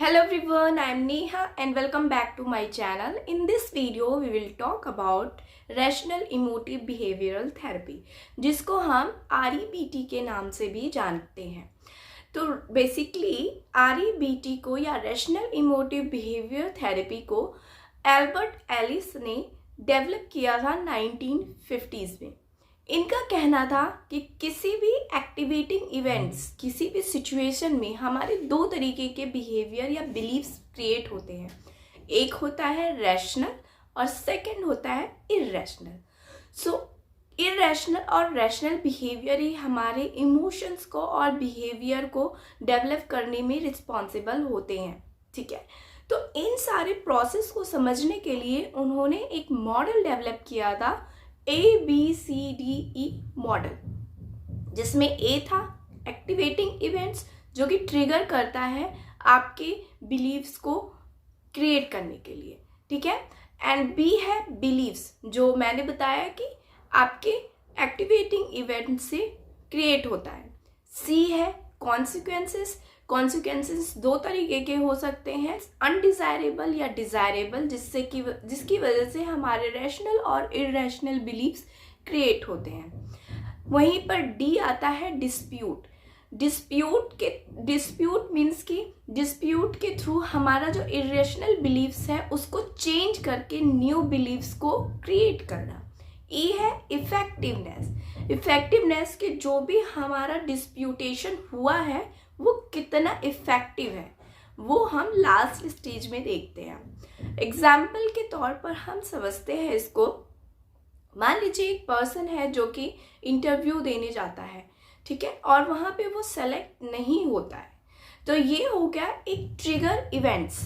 Hello everyone, I am Neha and welcome back to my channel. In this video, we will talk about Rational Emotive Behavioral Therapy, जिसको हम REBT के नाम से भी जानते हैं। तो बेसिकली REBT को या रैशनल इमोटिव बिहेवियर थेरेपी को एल्बर्ट एलिस ने डेवलप किया था 1950s में। इनका कहना था कि किसी भी एक्टिवेटिंग इवेंट्स, किसी भी सिचुएशन में हमारे दो तरीके के बिहेवियर या बिलीव्स क्रिएट होते हैं। एक होता है रैशनल और सेकंड होता है इररेशनल। सो इररेशनल और रैशनल बिहेवियर ही हमारे इमोशंस को और बिहेवियर को डेवलप करने में रिस्पॉन्सिबल होते हैं। ठीक है, तो इन सारे प्रोसेस को समझने के लिए उन्होंने एक मॉडल डेवलप किया था, ABCDE मॉडल, जिसमें A था एक्टिवेटिंग इवेंट्स, जो कि ट्रिगर करता है आपके बिलीव्स को क्रिएट करने के लिए। ठीक है, एंड B है बिलीव्स, जो मैंने बताया कि आपके एक्टिवेटिंग इवेंट से क्रिएट होता है। C है कॉन्सिक्वेंसेस। कॉन्सिक्वेंसेस दो तरीके के हो सकते हैं, अनडिजायरेबल या डिजायरेबल, जिसकी वजह से हमारे रैशनल और इररेशनल बिलीव्स क्रिएट होते हैं। वहीं पर D आता है डिस्प्यूट। डिस्प्यूट मीन्स कि डिस्प्यूट के थ्रू हमारा जो इररेशनल बिलीव्स है उसको चेंज करके न्यू बिलीव्स को क्रिएट करना। E है इफेक्टिवनेस। इफेक्टिवनेस के जो भी हमारा डिस्प्यूटेशन हुआ है वो कितना इफेक्टिव है, वो हम लास्ट स्टेज में देखते हैं। एग्जाम्पल के तौर पर हम समझते हैं इसको। मान लीजिए एक पर्सन है जो कि इंटरव्यू देने जाता है, ठीक है, और वहाँ पे वो सेलेक्ट नहीं होता है। तो ये हो गया एक trigger events,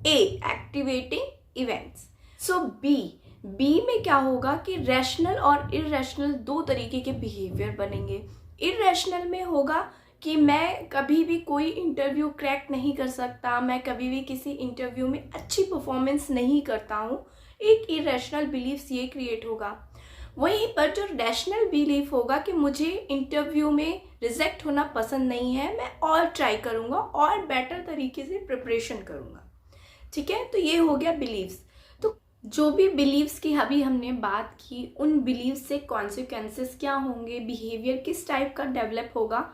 A activating events. So B में क्या होगा कि रैशनल और इररेशनल दो तरीके के बिहेवियर बनेंगे। इररेशनल में होगा कि मैं कभी भी कोई इंटरव्यू क्रैक नहीं कर सकता, मैं कभी भी किसी इंटरव्यू में अच्छी परफॉर्मेंस नहीं करता हूँ, एक इररेशनल बिलीफ ये क्रिएट होगा। वहीं पर जो रैशनल बिलीफ होगा कि मुझे इंटरव्यू में रिजेक्ट होना पसंद नहीं है, मैं और ट्राई करूँगा और बेटर तरीके से प्रिपरेशन करूँगा। ठीक है, तो ये हो गया बिलीव्स। तो जो भी बिलीव्स की अभी हमने बात की, उन बिलीव्स से कॉन्सिक्वेंसेस क्या होंगे, बिहेवियर किस टाइप का डेवलप होगा,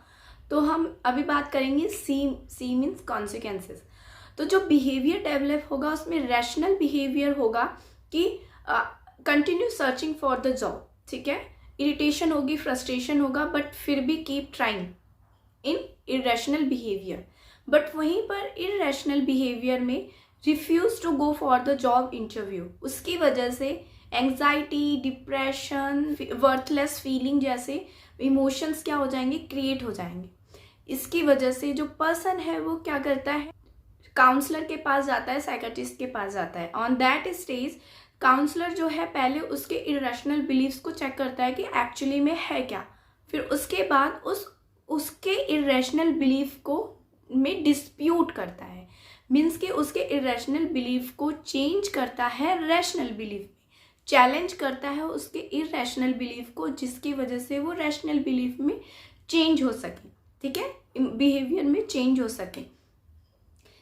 तो हम अभी बात करेंगे सी मीन्स कॉन्सिक्वेंसेस। तो जो बिहेवियर डेवलप होगा उसमें रैशनल बिहेवियर होगा कि continue searching for the job. ठीक है, इरिटेशन होगी, फ्रस्ट्रेशन होगा, बट फिर भी keep trying in irrational behaviour. But वहीं पर इररेशनल बिहेवियर में refuse to go for the job interview, उसकी वजह से एंग्जाइटी, डिप्रेशन, वर्थलेस फीलिंग जैसे इमोशंस क्या हो जाएंगे, क्रिएट हो जाएंगे। इसकी वजह से जो पर्सन है वो क्या करता है, काउंसलर के पास जाता है, साइकियाट्रिस्ट के पास जाता है। ऑन दैट स्टेज काउंसलर जो है पहले उसके इररेशनल बिलीव्स को चेक करता है कि एक्चुअली में है क्या, फिर उसके बाद उसके इररेशनल बिलीफ को में डिस्प्यूट करता है, मीन्स कि उसके इररेशनल बिलीफ को चेंज करता है रैशनल बिलीफ में, चैलेंज करता है उसके इररेशनल बिलीफ को, जिसकी वजह से वो रैशनल बिलीफ में चेंज हो सके। ठीक है, बिहेवियर में चेंज हो सके,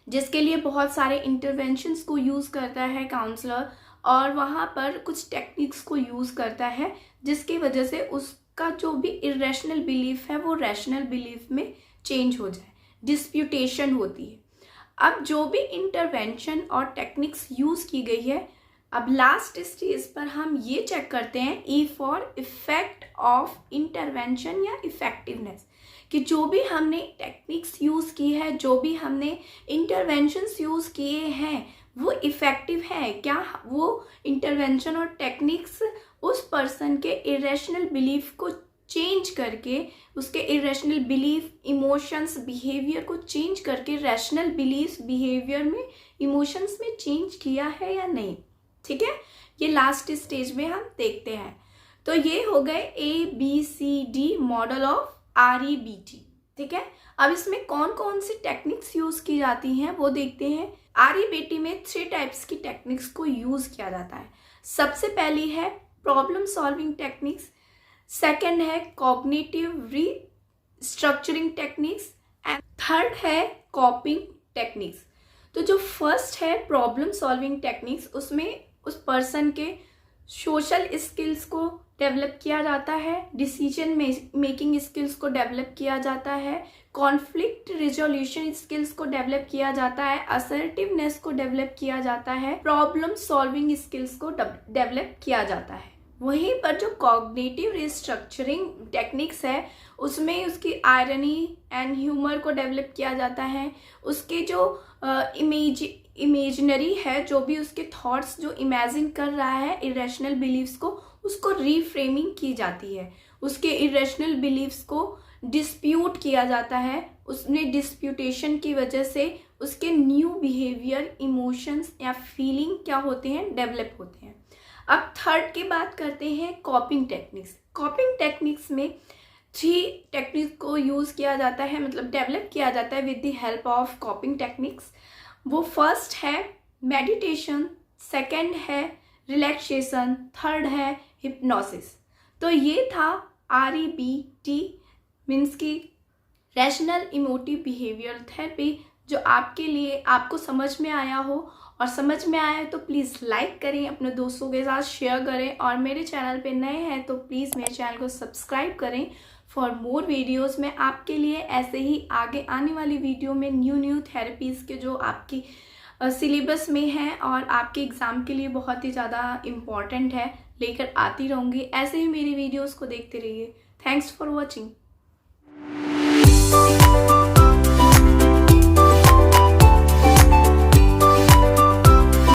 जिसके लिए बहुत सारे इंटरवेंशंस को यूज़ करता है काउंसलर, और वहाँ पर कुछ टेक्निक्स को यूज़ करता है, जिसकी वजह से उसका जो भी इररेशनल बिलीफ है वो रैशनल बिलीफ में चेंज हो जाए, डिस्प्यूटेशन होती है। अब जो भी इंटरवेंशन और टेक्निक्स यूज़ की गई है, अब लास्ट स्टेज पर हम ये चेक करते हैं E for effect of intervention या इफेक्टिवनेस, कि जो भी हमने टेक्निक्स यूज़ की है, जो भी हमने इंटरवेंशंस यूज़ किए हैं, वो इफ़ेक्टिव है क्या, वो इंटरवेंशन और टेक्निक्स उस पर्सन के इरेशनल बिलीफ को चेंज करके, उसके इरेशनल बिलीफ, इमोशंस, बिहेवियर को चेंज करके रैशनल बिलीफ, बिहेवियर में, इमोशंस में चेंज किया है या नहीं। ठीक है, ये लास्ट स्टेज में हम देखते हैं। तो ये हो गए ABCD मॉडल ऑफ REBT। ठीक है, अब इसमें कौन कौन सी टेक्निक्स यूज की जाती हैं वो देखते हैं। REBT में 3 टाइप्स की टेक्निक्स को यूज किया जाता है। सबसे पहली है प्रॉब्लम सॉल्विंग टेक्निक्स, सेकंड है cognitive restructuring techniques, and third है कॉपिंग टेक्निक्स। तो जो फर्स्ट है प्रॉब्लम सॉल्विंग टेक्निक्स, उसमें उस पर्सन के सोशल स्किल्स को डेवलप किया जाता है, डिसीजन मेकिंग स्किल्स को डेवलप किया जाता है, कॉन्फ्लिक्ट रिजोल्यूशन स्किल्स को डेवलप किया जाता है, असर्टिवनेस को डेवलप किया जाता है, प्रॉब्लम सॉल्विंग स्किल्स को डेवलप किया जाता है। वहीं पर जो कॉग्निटिव रिस्ट्रक्चरिंग टेक्निक्स है, उसमें उसकी आयरनी एंड ह्यूमर को डेवलप किया जाता है, उसके जो इमेजिनरी है, जो भी उसके थॉट्स जो इमेजिन कर रहा है इरेशनल बिलीव्स को, उसको रीफ्रेमिंग की जाती है, उसके इरेशनल बिलीव्स को डिस्प्यूट किया जाता है, उसमें डिस्प्यूटेशन की वजह से उसके न्यू बिहेवियर, इमोशंस या फीलिंग क्या होते हैं, डेवलप होते हैं। अब थर्ड की बात करते हैं कॉपिंग टेक्निक्स। कॉपिंग टेक्निक्स में 3 टेक्निक को यूज़ किया जाता है, मतलब डेवलप किया जाता है with the help of कॉपिंग techniques. वो फर्स्ट है मेडिटेशन, सेकंड है रिलैक्सेशन, थर्ड है हिप्नोसिस। तो ये था REBT मीन्स की रैशनल इमोटिव बिहेवियर थेरेपी, जो आपके लिए आपको समझ में आया हो, और समझ में आया है तो प्लीज़ लाइक करें, अपने दोस्तों के साथ शेयर करें, और मेरे चैनल पे नए हैं तो प्लीज़ मेरे चैनल को सब्सक्राइब करें फॉर मोर वीडियोस। मैं आपके लिए ऐसे ही आगे आने वाली वीडियो में न्यू थेरेपीज़ के जो आपकी सिलेबस में है और आपके एग्ज़ाम के लिए बहुत ही ज़्यादा इम्पॉर्टेंट है, लेकर आती रहूँगी। ऐसे ही मेरी वीडियोज़ को देखते रहिए। Thanks for watching.